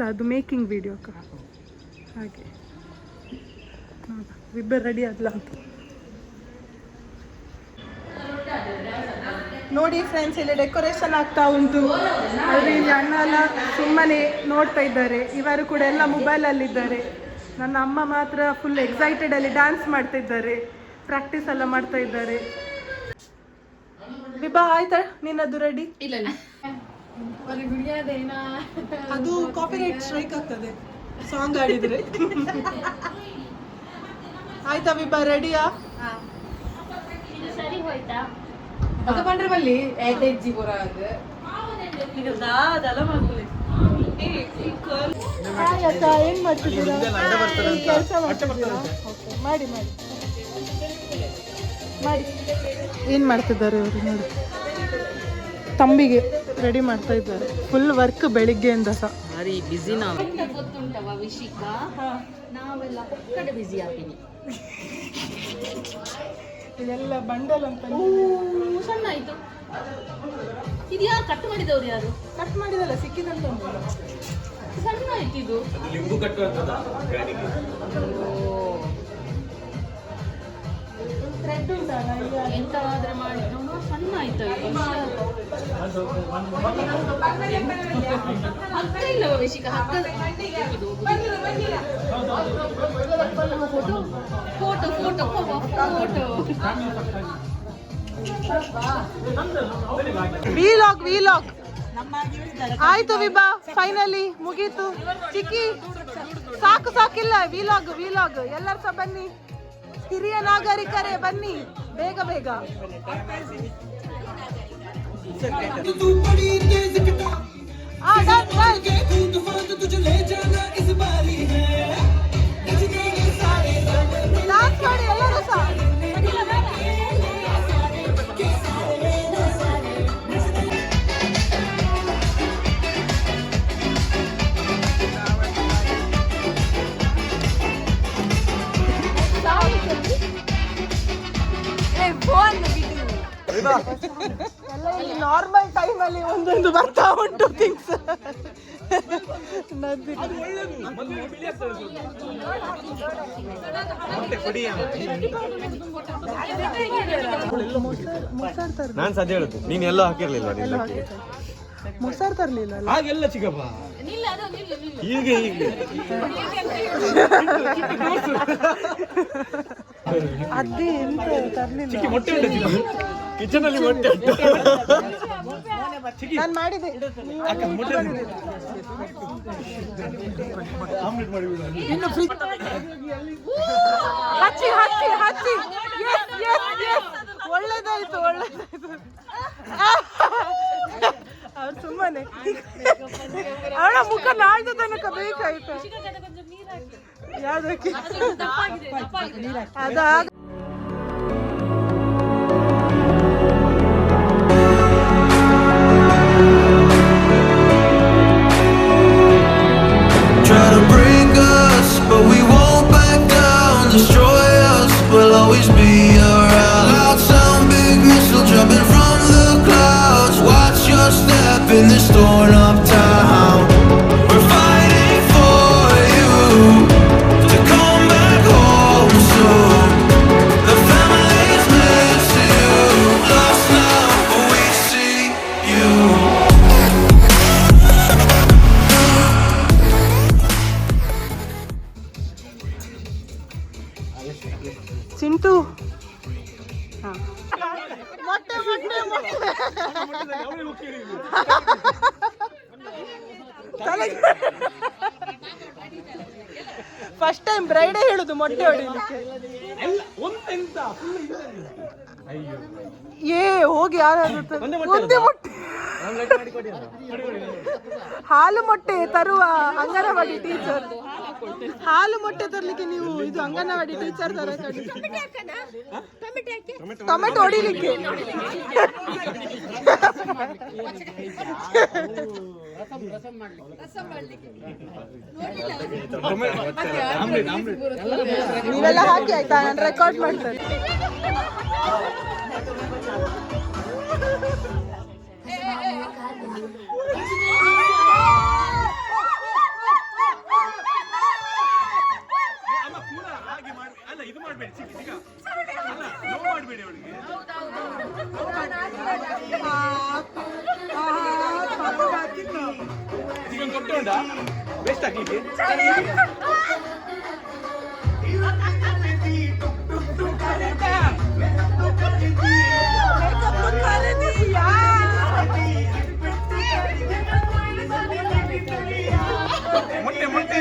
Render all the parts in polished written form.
ಅದು making video ಹಾಗೆ ವಿಬ್ಬರ್ ready ಆದ್ಲ ಅಂತ ನೋಡಿ ಫ್ರೆಂಡ್ಸ್. ಇಲ್ಲಿ ಡೆಕೋರೇಷನ್ ಆಗ್ತಾ ಉಂಟು. ಅಲ್ಲಿ ಇಲ್ಲಿ ಅಣ್ಣ ಎಲ್ಲ ಸುಮ್ಮನೆ ನೋಡ್ತಾ ಇದ್ದಾರೆ. ಇವರು ಕೂಡ ಎಲ್ಲ ಮೊಬೈಲಲ್ಲಿದ್ದಾರೆ. ನನ್ನ ಅಮ್ಮ ಮಾತ್ರ ಫುಲ್ ಎಕ್ಸೈಟೆಡ್ ಅಲ್ಲಿ ಡ್ಯಾನ್ಸ್ ಮಾಡ್ತಾ ಇದ್ದಾರೆ, ಪ್ರಾಕ್ಟೀಸ್ ಎಲ್ಲ ಮಾಡ್ತಾ ಇದ್ದಾರೆ. ವಿಭಾ ಆಯ್ತಾ ನಿನ್ನದು ರೆಡಿ? ಇಲ್ಲ ಅದು ಕಾಪಿರೈಟ್ ಸ್ಟ್ರೈಕ್ ಆಗ್ತದೆ ಸಾಂಗ್ ಆಡಿದ್ರೆ. ಆಯ್ತಾ ವಿಭಾ ರೆಡಿಯಾ? ಸರಿ ಹೋಯ್ತಾ? ಅದು ಬಂದ್ರೆ ಬಲ್ಲಿ ಏತೇಜ್ಜಿ ಬರೋದು ಈಗ ದಾದಲ್ಲ ಮಕ್ಕಳು ಏನ್ ಮಾಡ್ತಿದ್ದೀರಾ? ಕೆಲಸ ಮಾಡ್ತಿದ್ದೀರಾ? ಮಾಡಿ ಮಾಡಿ ಮಾಡಿ. ಏನ್ ಮಾಡ್ತಿದ್ದಾರೆ ಇವರು ನೋಡಿ, ತಂಬಿಗೆ ರೆಡಿ ಮಾಡ್ತಾ ಇದ್ದಾರೆ. ಫುಲ್ ವರ್ಕ್ ಬೆಳಿಗ್ಗೆಯಿಂದ ಸಹ ಭಾರಿ ಬಿಸಿ. ನಾವು ಗೊತ್ತುಂಟವ ವಿಷಿಕ, ನಾವೆಲ್ಲ ಕಡೆ ಬಿಸಿ ಆಗ್ತೀನಿ. ಇದೆಲ್ಲ ಬಂಡಲ್ ಅಂತ ಸಣ್ಣ ಆಯ್ತು. ಇದು ಯಾರು ಕಟ್ ಮಾಡಿದವ್ರು? ಯಾರು ಕಟ್ ಮಾಡಿದಲ್ಲ, ಸಿಕ್ಕಿದಂತ ಸಣ್ಣ ಆಯ್ತು ಇದು. ಲಿಂಬು ಕಟ್ಟುವಂತದ ಥ್ರೆಡ್ ಉಂಟಲ್ಲ ಎಂತಾದ್ರೆ ಮಾಡಿ ಸಣ್ಣ ಆಯ್ತು. ಹಗ್ಗ ಇಲ್ಲವ ವಿಷಿಕ? ಹಗ್ಗ photo photo photo photo vlog vlog ಆಯ್ತು ವಿಭಾ, ಫೈನಲಿ ಮುಗೀತು. ಚಿಕ್ಕಿ ಸಾಕು ಸಾಕಿಲ್ಲ, ವಿಲಾಗ್ ವಿಲಾಗ್. ಎಲ್ಲರೂ ಸಹ ಬನ್ನಿ, ಹಿರಿಯ ನಾಗರಿಕರೇ ಬನ್ನಿ ಬೇಗ ಬೇಗ. ಡಾನ್ಸ್ ಮಾಡಿ ಎಲ್ಲರೂ ಸಹ. ಎಲ್ಲ ಇಲ್ಲಿ ನಾರ್ಮಲ್ ಟೈಮ್ ಅಲ್ಲಿ ಒಂದೊಂದು ಬರ್ತಾ ಉಂಟು ಥಿಂಗ್ಸ್. ನಾನು ಸದ್ಯ ಹೇಳುದು, ನೀನ್ ಎಲ್ಲ ಹಾಕಿರ್ಲಿಲ್ವಾ? ಮೊಸರು ತರ್ಲಿಲ್ಲ ಹಾಗೆಲ್ಲ ಚಿಕ್ಕಪ್ಪ ಹೀಗೆ ಹೀಗೆ ಅದೇ ಎಂತ ತರ್ಲಿಲ್ಲ. ಮೊಟ್ಟೆ ಉಂಟು ಕಿಚನ್ ಅಲ್ಲಿ, ಮೊಟ್ಟೆ ಉಂಟು. ನಾನು ಮಾಡಿದೆ, ಇನ್ನು ಫ್ರಿಜ್ ಹಚ್ಚಿ ಹಚ್ಚಿ ಹಚ್ಚಿ. ಒಳ್ಳೇದಾಯ್ತು ಒಳ್ಳೇದಾಯ್ತು. ಅವ್ರು ಸುಮ್ಮನೆ ಅವಳ ಮುಖ ನಾಳ್ದ ತನಕ ಬೇಕಾಯ್ತು. ಯಾವ್ದಕ್ಕೆ ಅದ in this torn up town. We're fighting for you to come back home soon. The family's miss you, lost now, but we see you. Chintu ಮೊಟ್ಟೆ ಮೊಟ್ಟೆ ಮೊಟ್ಟೆ ಫಸ್ಟ್ ಟೈಮ್ ಬ್ರೈಡೇ ಹೇಳುದು ಮೊಟ್ಟೆ ಹೊಡಿಲಿಕ್ಕೆ. ಏ ಹೋಗಿ ಯಾರಾದ್ರೂ ಒಂದೇ ಮೊಟ್ಟೆ ಹಾಲು ಮೊಟ್ಟೆ ತರುವ ಅಂಗನವಾಡಿ ಟೀಚರ್. ಹಾಲು ಮೊಟ್ಟೆ ತರ್ಲಿಕ್ಕೆ ನೀವು ಇದು ಅಂಗನವಾಡಿ ಟೀಚರ್ ತರ ಟೊಮೆಟೊ ಹೊಡಿಲಿಕ್ಕೆ. ನೀವೆಲ್ಲ ಹಾಕಿ ಆಯ್ತಾ, ನಾನು ರೆಕಾರ್ಡ್ ಮಾಡ್ತೇನೆ. ಉಂಟಾ ಬೆಸ್ಟ್ ಆಗ್ಲಿಕ್ಕೆ ಮೊಟ್ಟೆ ಮೊಟ್ಟೆ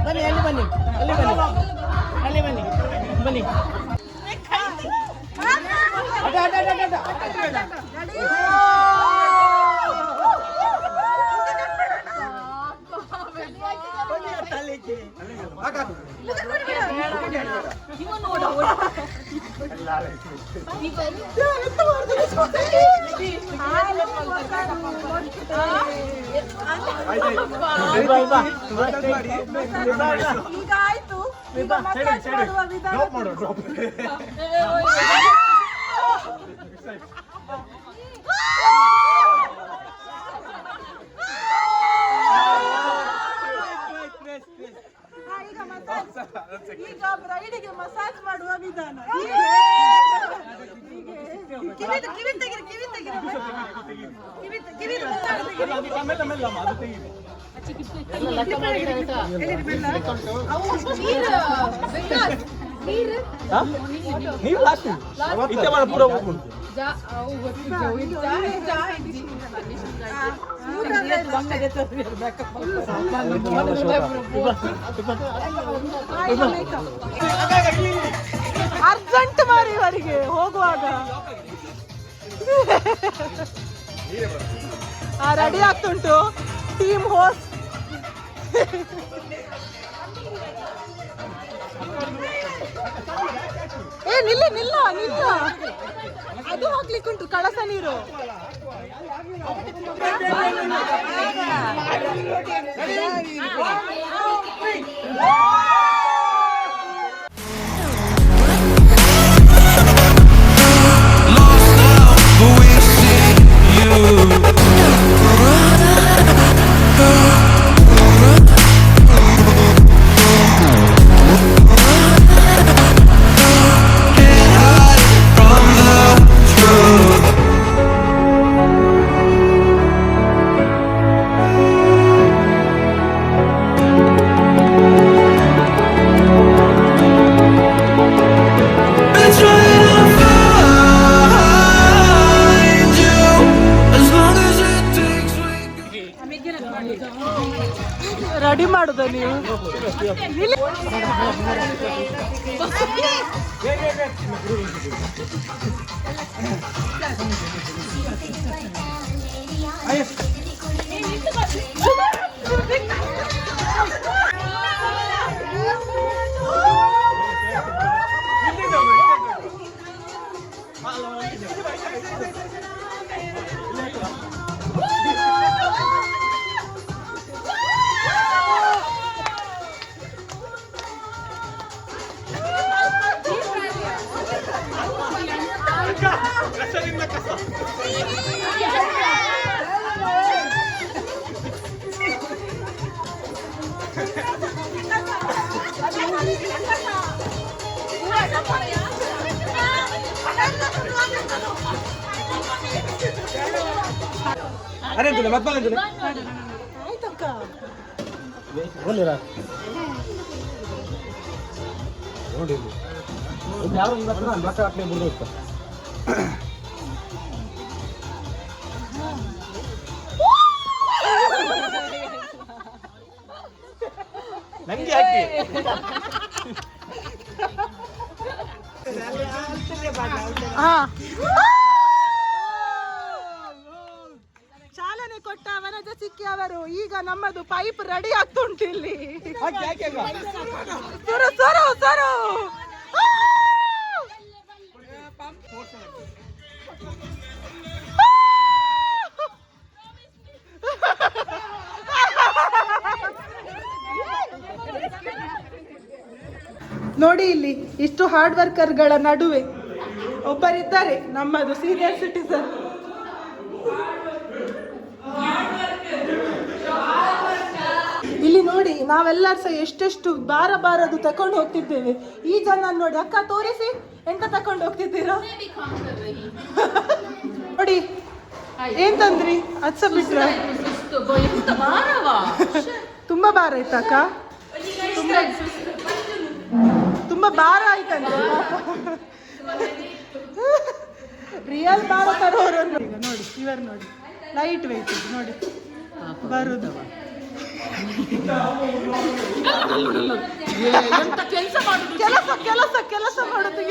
ಬನ್ನಿ ಅಲ್ಲಿ ಬನ್ನಿ ಅಲ್ಲಿ ಬನ್ನಿ ಅಲ್ಲಿ ಬನ್ನಿ ಬನ್ನಿ ಅಡ ಅಡ ಅಡ ಅಡ ಈಗ ಆಯ್ತು, ಈಗ ಮಸಾಜ್ ಮಾಡುವ ವಿಧಾನ. ಈಗ ಮಸಾಜ್, ಈಗ ಬ್ರೈಡಿಗೆ ಮಸಾಜ್ ಮಾಡುವ ವಿಧಾನ. ಕಿವಿ ತೆಗಿರಿ, ಕಿವಿ ತೆಗಿರಿ, ಕಿವಿ ನೀವು ಲಾಸ್ಟ್ ಇತ್ತೆ ಮಾಡ ಪೂರ ಹೋಗ್ಬಿಡು ಅರ್ಜೆಂಟ್ ಮಾರಿ ಇವರಿಗೆ ಹೋಗುವಾಗ. ರೆಡಿ ಆಗ್ತುಂಟು ಟೀಮ್ ಹೋಸ್ಟ್. ನಿಲ್ಲ ನಿಲ್ಲ ನಿಲ್ಲ, ಅದು ಹಾಕ್ಲಿಕ್ಕುಂಟು ಕಳಸ ನೀರು. ರೆಡಿ ಮಾಡುದ ನೀವು? ಅರೆ ಮತ್ತೆ ಆಯ್ತಕ್ಕ. ನೋಡಿ ಯಾರು ಬಟ್ಟೆ ಹಾಕ್ಲಿ ಬಿಡ್ದು ನಂಗೆ ಹಾಕಿ ಚಾಲನೆ ಕೊಟ್ಟ ವನಜ ಸಿಕ್ಕಿ ಅವರು. ಈಗ ನಮ್ಮದು ಪೈಪ್ ರೆಡಿ ಆಗ್ತುಂಟು ಇಲ್ಲಿ. ಸರು ಸರು ಸರು ನೋಡಿ ಇಲ್ಲಿ ಇಷ್ಟು ಹಾರ್ಡ್ ವರ್ಕರ್ಗಳ ನಡುವೆ ಒಬ್ಬರಿದ್ದಾರೆ, ನಮ್ಮದು ಸೀನಿಯರ್ ಸಿಟಿಸನ್. ಇಲ್ಲಿ ನೋಡಿ ನಾವೆಲ್ಲರೂ ಸಹ ಎಷ್ಟೆಷ್ಟು ಬಾರದು ತಕೊಂಡು ಹೋಗ್ತಿದ್ದೇವೆ. ಈ ಜನ ನೋಡಿ, ಅಕ್ಕ ತೋರಿಸಿ ಎಂತ ತಕೊಂಡು ಹೋಗ್ತಿದ್ದೀರಾ ನೋಡಿ. ಏನ್ ತಂದ್ರಿ? ಅದ್ ಸಹ ಬಿಟ್ರ? ತುಂಬಾ ಭಾರ ಆಯ್ತಾ ಅಕ್ಕ? ತುಂಬಾ ಭಾರ ಆಯ್ತಂದ್ರೆ ರಿಯಲ್ ಭಾರ ತರೋರನ್ನು ಈಗ ನೋಡಿ, ಇವರು ನೋಡಿ ಲೈಟ್ ವೆಯ್ಟ್ ನೋಡಿ ಬರುದು. ಕೆಲಸ ಮಾಡುದು ಕೆಲಸ ಮಾಡುದು